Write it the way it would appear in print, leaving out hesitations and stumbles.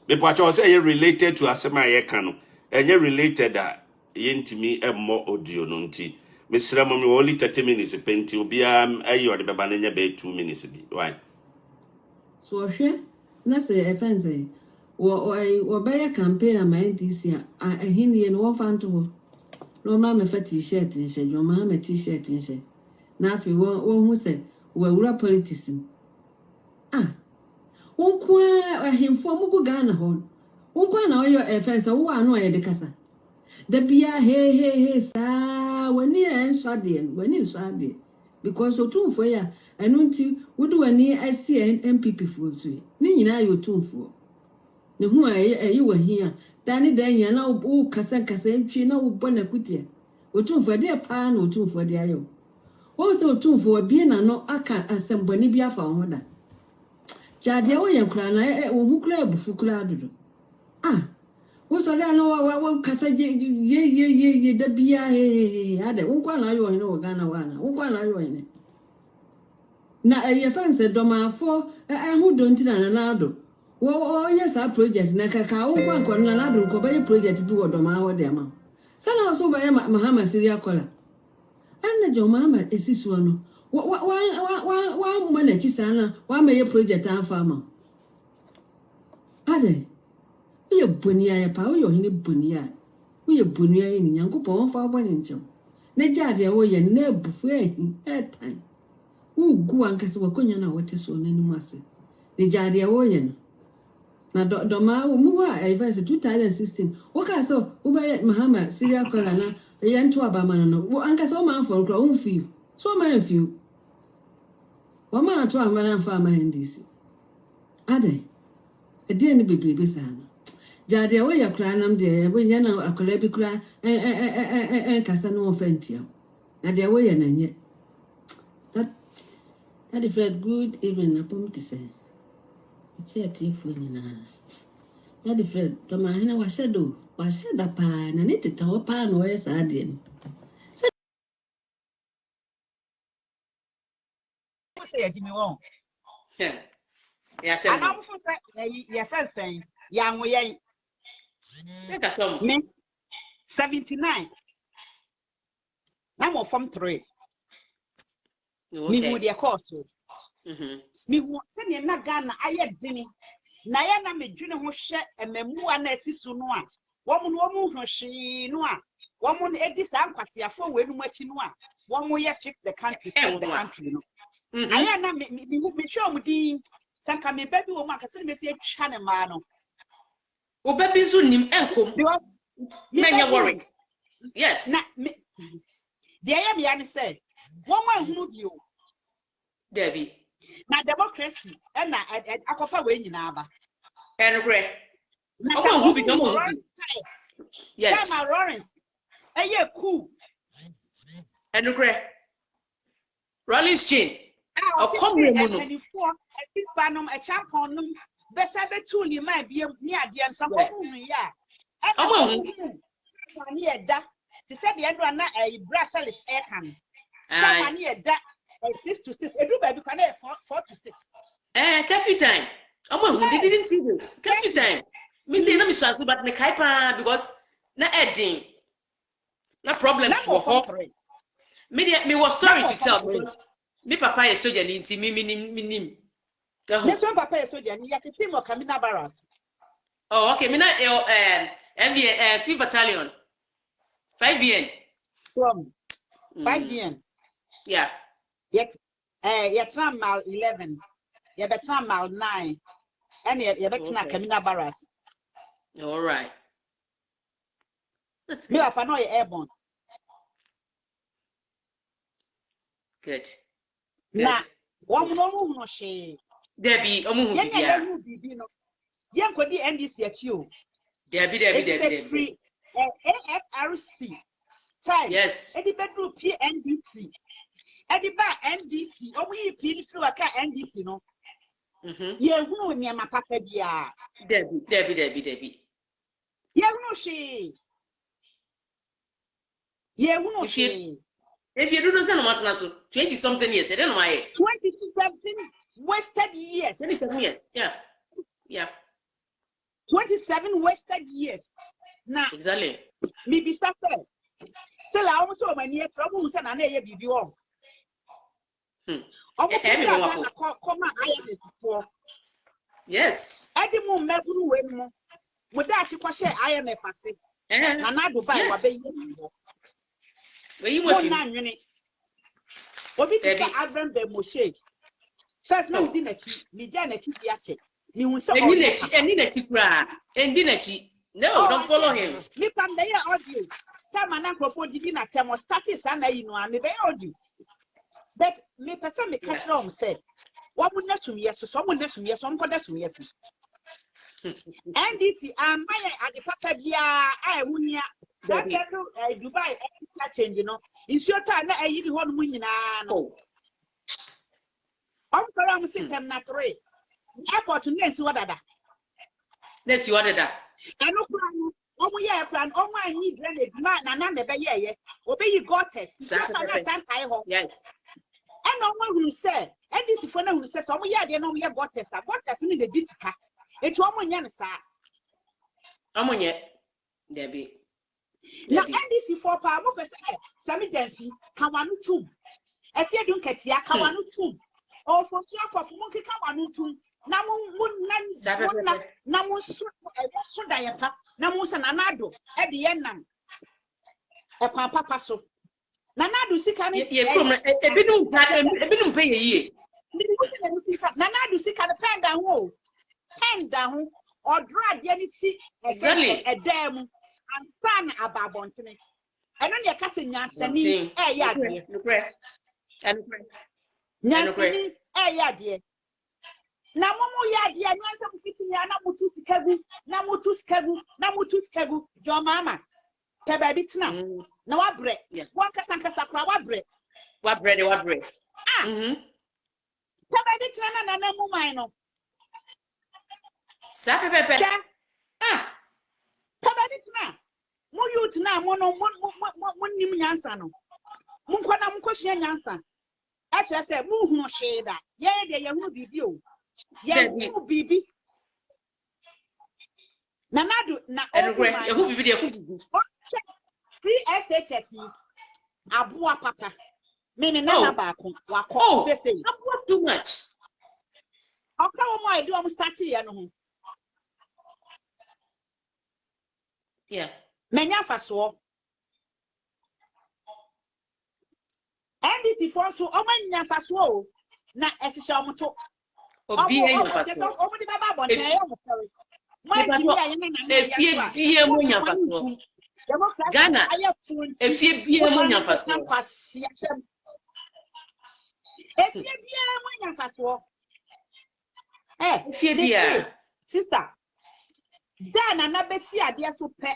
Mepacho say you related to asema Ay3ka no. Enye related a yentimi e more audio no nti. Mesra mo only 30 minutes penti obi ayi ode beba na nya be 2 minutes bi. Why? So hwe na say offense wo be campaign ama NDC a ehini no wo fanto ho. No ma me fa t-shirt nche, Dormaahene t-shirt nche. Na afi wo hu say wo awura politics. Wonkwa ahemfo mugu Ghana ho. Wonkwa na oyo offense wo anu ayede kasa. Da bia he sa wani ensade because otumfo ya enu nti wudu wani asi MPP fo so ni nyina yo otumfo ne hu ayi wahi a dani dan ya na wo kasa ntwi na wo bona kutia otumfo de pa na otumfo de ayo wo se otumfo bie na no aka asembani bi afa ho da jade wo ye kura na wo hu kura ebufu kura adodo so that no kasa ye da bia ade wonkwa na ayo ne wo Ghana wana wonkwa na ayo ne na ye fanse domafo hu don't na ado wo yes a project na kaka wonkwa nkwa na ado ko be project bi wo Dormaahene de ama sana so be Mahama Syria kola anna Dormaahene esiso no wa mo na chi sana wa me project afa ama ade uye bonia ya pa uye hini bonia uye bonia ni Nyankopon fa bone nchem ne jade wo ye na bufu etan ugu ankase wakonya na wote so nanu ase ne jade wo ye no na Dormaahene mu wa events 2016 woka so wo be Mahama Syria kola na ye nto abama no wo ankase o man for kro unfiu so man fiu wo man to amana mfa ma ndisi ade ede ne bebrebe sana jade wo ya kura nam de wo nya na akola bi kura kasa no ofentia na de wo ya na nye that is very good even na pom ti say it's a tifo ni na that is very Dormaahene wa sheda pa na ne teta wo pa no ye sa de no say Jimmy won ya say and I'm for your friend saying ya nwoye me 79 na mo from 3 me who the course me who tell na Ghana aye dini na ya na me dwene ho hye emamua na asisu no a wo mu ho hye no a wo mu edi sa nkwasiafo we nu machi no a wo mu ye fix the country no aya na me show mu din sanka me baby wo mu akase me se atwa ne ma no wo baby zo nim enkom menya worry yes na the I am yani say one man who you Debbie na democracy and na akofa we nyina aba enre omo who be no mo yes na Lawrence eye cool enre Rollins chain o come mu no and for panom a champon no besa be tu ni ma bia ni ade an so ko hu ya omo ni eda ti said the end na Brussels Ay3ka no na ni eda 6 to 6 edu ba bi kwa na 4 to 6 coffee time omo who didn't see this coffee time me say na me so but me kai pa because na edin na problem for her me was story to tell because me papa is soldier nti me nim This one papa is soldier ni yakiti mo Kamina Barras. Oh okay me na MV 5 battalion 5BN From 5BN yeah yet mal 11 yet mal 9 and yet Kamina Barras. All right, that's me papa no airborne good na one no she Debbie omo hu bibia no yen kodi NDC atio Debbie free AFRC time yes edi bedru PNDC edi ba NDC omo yi pili free waka NDC no ye hunu ni ma papa bia Debbie ye hunu she if you do not send no so 20 something years I don't know why 27 wasted years 27 years yeah 27 wasted years. Now, exactly. Me be suffer. Still, I almost saw my near from who said, I never be wrong. Yes. I didn't move Mebu would that you share IMF? I say, and I do buy what they where you were. What is the Advent de Moshe? First, no dinner, me Janet, Yache. You will say, no, don't follow him. Me from the audio. Time and uncle for the dinner, time was started, and you know, I may be audio. But me person me catch on said, what would not to me, yes, someone left me, some could me, yes. And this is my at the Papa Bia, I wouldn't ya. That's Dubai, change, you know. It's your time, I eat one winning. I'm sitting them not three. Airport to next what that. Next you order that. I know. Oh, yeah, plan. Oh, my need drainage man and none of yeah. Obey you got test. Yes. And no one will say, and this is for no who says, oh, yeah, they know we have got test. I got test in the disca. It's 1 million, sir. I'm on yet. Debbie. Now, and this is for power. Sammy Dempsey, Kawanu too. I said, don't get ya, Kawanu too. Or for sure, for monkey Kawanu too. Namun so diaper, Namus and Anado at the end. A papa so. Nanadu Sikan, a bit pay a year. Nanadu Sikan, pen down, or drag any seat exactly a dam and son about Bontine. And on your cousin Yansani, eh, yeah, dear. Yansani, eh, yeah, dear. Na momo ya dia nwansa mfiti ya na mutu skegu Dormaahene pe baby tena na wabre wan kasa kwa wabre pe baby tena na mu man no sa pe pe baby tena mo youth na mo no mo nim nyansa no mo nkwana mo kohia nyansa a kire se mo hu sheda ye de ye hu bibi o yeah, baby. Nanadu na who be free SHS Abua Papa. Mimi na baako wako say Abua too much. Okra wo mo do am start here no ho. Yeah. Menya faso. And this for so o manya faso na esise omoto. Obi enyo faso. Ghana, if you be a monya faso. If you be a sister, then another see a dear super